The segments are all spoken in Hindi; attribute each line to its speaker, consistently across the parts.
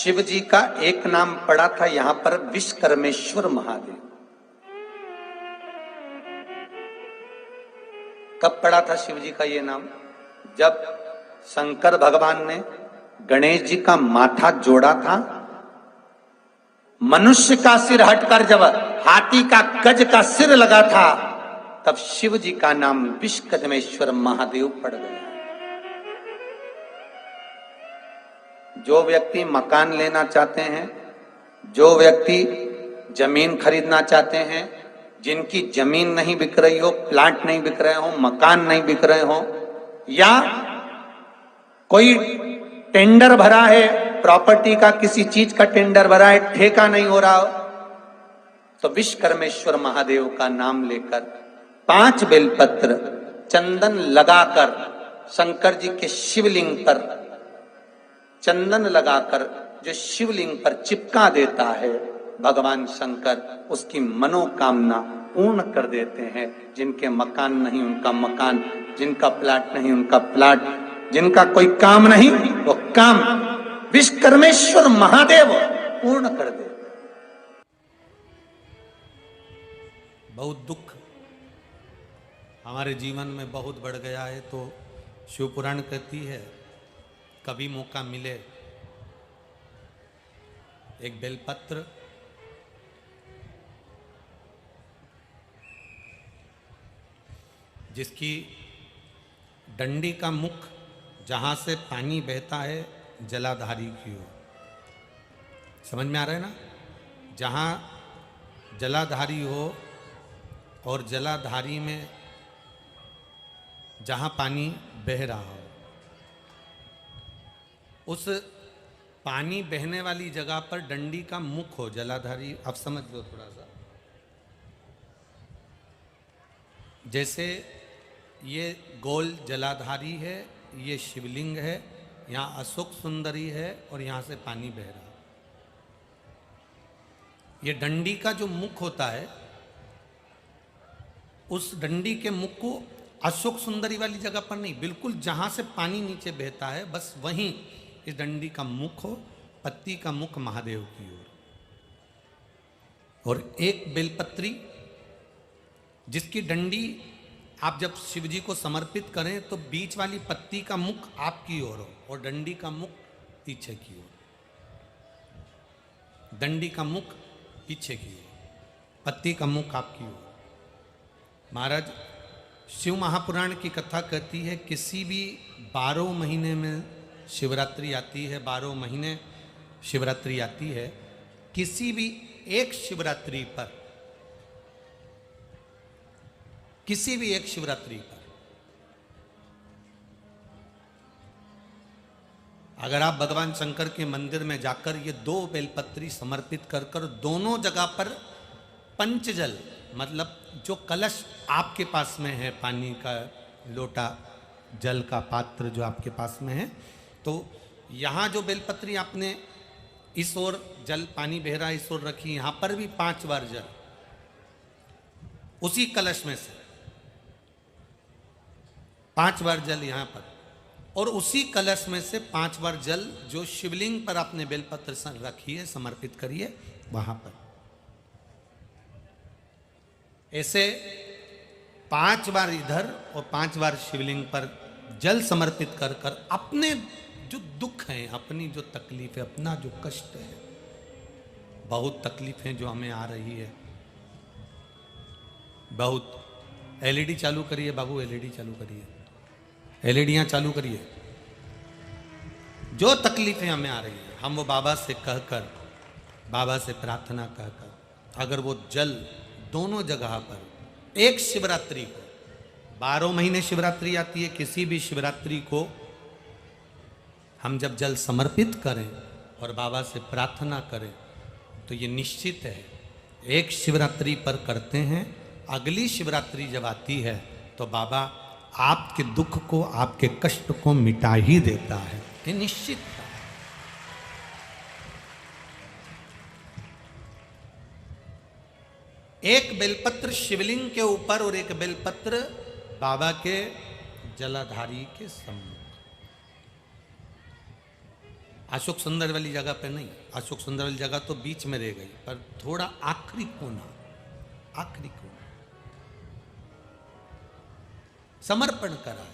Speaker 1: शिव जी का एक नाम पड़ा था यहां पर विश्वकर्मेश्वर महादेव। कब पड़ा था शिव जी का ये नाम? जब शंकर भगवान ने गणेश जी का माथा जोड़ा था, मनुष्य का सिर हटकर जब हाथी का गज का सिर लगा था, तब शिव जी का नाम विश्वकर्मेश्वर महादेव पड़ गया। जो व्यक्ति मकान लेना चाहते हैं, जो व्यक्ति जमीन खरीदना चाहते हैं, जिनकी जमीन नहीं बिक रही हो, प्लाट नहीं बिक रहे हो, मकान नहीं बिक रहे हो, या कोई टेंडर भरा है, प्रॉपर्टी का किसी चीज का टेंडर भरा है, ठेका नहीं हो रहा हो, तो विश्वकर्मेश्वर महादेव का नाम लेकर 5 बेलपत्र चंदन लगाकर शंकर जी के शिवलिंग पर चंदन लगाकर जो शिवलिंग पर चिपका देता है, भगवान शंकर उसकी मनोकामना पूर्ण कर देते हैं। जिनके मकान नहीं उनका मकान, जिनका प्लाट नहीं उनका प्लाट, जिनका कोई काम नहीं वो काम विश्वकर्मेश्वर महादेव पूर्ण कर देते।
Speaker 2: बहुत दुख हमारे जीवन में बहुत बढ़ गया है, तो शिव पुराण कहती है कभी मौका मिले एक बेलपत्र जिसकी डंडी का मुख जहां से पानी बहता है जलाधारी की ओर, समझ में आ रहा है ना? जहां जलाधारी हो और जलाधारी में जहां पानी बह रहा हो, उस पानी बहने वाली जगह पर डंडी का मुख हो, जलाधारी। आप समझ लो थोड़ा सा, जैसे ये गोल जलाधारी है, ये शिवलिंग है, यहाँ अशोक सुंदरी है और यहाँ से पानी बह रहा है। ये डंडी का जो मुख होता है, उस डंडी के मुख को अशोक सुंदरी वाली जगह पर नहीं, बिल्कुल जहां से पानी नीचे बहता है बस वहीं इस डंडी का मुख हो, पत्ती का मुख महादेव की ओर। और एक बेलपत्री जिसकी डंडी आप जब शिव जी को समर्पित करें तो बीच वाली पत्ती का मुख आपकी ओर हो और डंडी का मुख पीछे की ओर, डंडी का मुख पीछे की ओर, पत्ती का मुख आपकी ओर। महाराज शिव महापुराण की कथा कहती है किसी भी 12 महीने में शिवरात्रि आती है, 12 महीने शिवरात्रि आती है, किसी भी एक शिवरात्रि पर, किसी भी एक शिवरात्रि पर अगर आप भगवान शंकर के मंदिर में जाकर ये 2 बेलपत्री समर्पित कर कर दोनों जगह पर पंचजल, मतलब जो कलश आपके पास में है, पानी का लोटा, जल का पात्र जो आपके पास में है, तो यहाँ जो बेलपत्री आपने इस ओर जल पानी बह रहा है इस ओर रखी, यहाँ पर भी 5 बार जल उसी कलश में से 5 बार जल यहाँ पर, और उसी कलश में से 5 बार जल जो शिवलिंग पर आपने बेलपत्र रखी है समर्पित करिए वहां पर। ऐसे 5 बार इधर और 5 बार शिवलिंग पर जल समर्पित कर कर अपने जो दुख हैं, अपनी जो तकलीफ है, अपना जो कष्ट है, बहुत तकलीफें जो हमें आ रही है, बहुत। एलईडी चालू करिए बाबू, एलईडी चालू करिए, एलईडियां चालू करिए। जो तकलीफें हमें आ रही है, हम वो बाबा से कहकर, बाबा से प्रार्थना कहकर, अगर वो जल दोनों जगह पर एक शिवरात्रि को, 12 महीने शिवरात्रि आती है, किसी भी शिवरात्रि को हम जब जल समर्पित करें और बाबा से प्रार्थना करें तो ये निश्चित है एक शिवरात्रि पर करते हैं, अगली शिवरात्रि जब आती है तो बाबा आपके दुख को, आपके कष्ट को मिटा ही देता है, ये निश्चित है। एक बेलपत्र शिवलिंग के ऊपर और एक बेलपत्र बाबा के जलाधारी के सम्मुख। अशोक सुंदर वाली जगह पे नहीं, अशोक सुंदर वाली जगह तो बीच में रह गई, पर थोड़ा आखिरी कोना, आखिरी कोना समर्पण करा।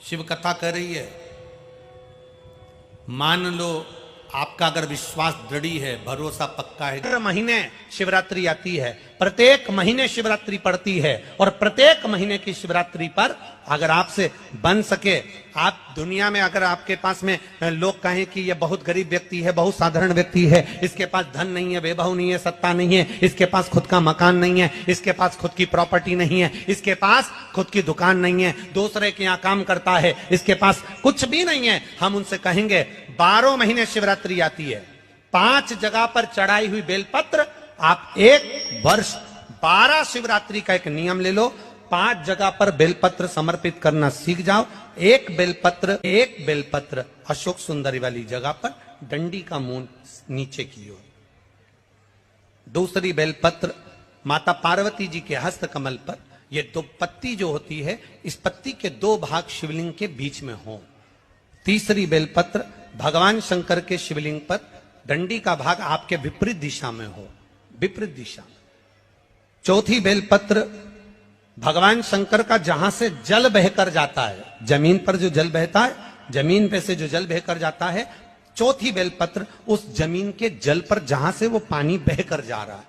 Speaker 2: शिव कथा कर रही है, मान लो आपका अगर विश्वास दृढ़ है, भरोसा पक्का है, हर महीने शिवरात्रि आती है, प्रत्येक महीने शिवरात्रि पड़ती है, और प्रत्येक महीने की शिवरात्रि पर अगर आपसे बन सके, आप दुनिया में अगर आपके पास में लोग कहें कि ये बहुत गरीब व्यक्ति है, बहुत साधारण व्यक्ति है, इसके पास धन नहीं है, वैभव नहीं है, सत्ता नहीं है, इसके पास खुद का मकान नहीं है, इसके पास खुद की प्रॉपर्टी नहीं है, इसके पास खुद की दुकान नहीं है, दूसरे के यहाँ काम करता है, इसके पास कुछ भी नहीं है, हम उनसे कहेंगे 12 महीने शिवरात्रि आती है, 5 जगह पर चढ़ाई हुई बेलपत्र, आप 1 वर्ष 12 शिवरात्रि का एक नियम ले लो, 5 जगह पर बेलपत्र समर्पित करना सीख जाओ। एक बेलपत्र अशोक सुंदरी वाली जगह पर डंडी का मुंह नीचे की ओर, दूसरी बेलपत्र माता पार्वती जी के हस्त कमल पर, ये 2 पत्ती जो होती है, इस पत्ती के 2 भाग शिवलिंग के बीच में हो। तीसरी बेलपत्र भगवान शंकर के शिवलिंग पर, डंडी का भाग आपके विपरीत दिशा में हो, विपरीत दिशा में। चौथी बेलपत्र भगवान शंकर का जहां से जल बहकर जाता है, जमीन पर जो जल बहता है, जमीन पे से जो जल बहकर जाता है, चौथी बेलपत्र उस जमीन के जल पर जहां से वो पानी बहकर जा रहा है,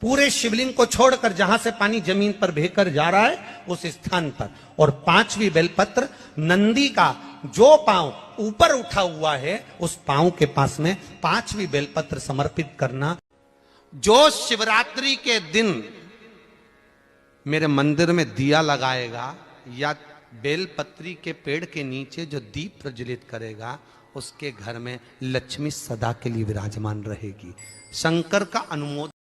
Speaker 2: पूरे शिवलिंग को छोड़कर जहां से पानी जमीन पर बहकर जा रहा है उस स्थान पर। और 5वीं बेलपत्र नंदी का जो पांव ऊपर उठा हुआ है, उस पांव के पास में 5वीं बेलपत्र समर्पित करना। जो शिवरात्रि के दिन मेरे मंदिर में दिया लगाएगा या बेलपत्री के पेड़ के नीचे जो दीप प्रज्वलित करेगा, उसके घर में लक्ष्मी सदा के लिए विराजमान रहेगी। शंकर का अनुमोदन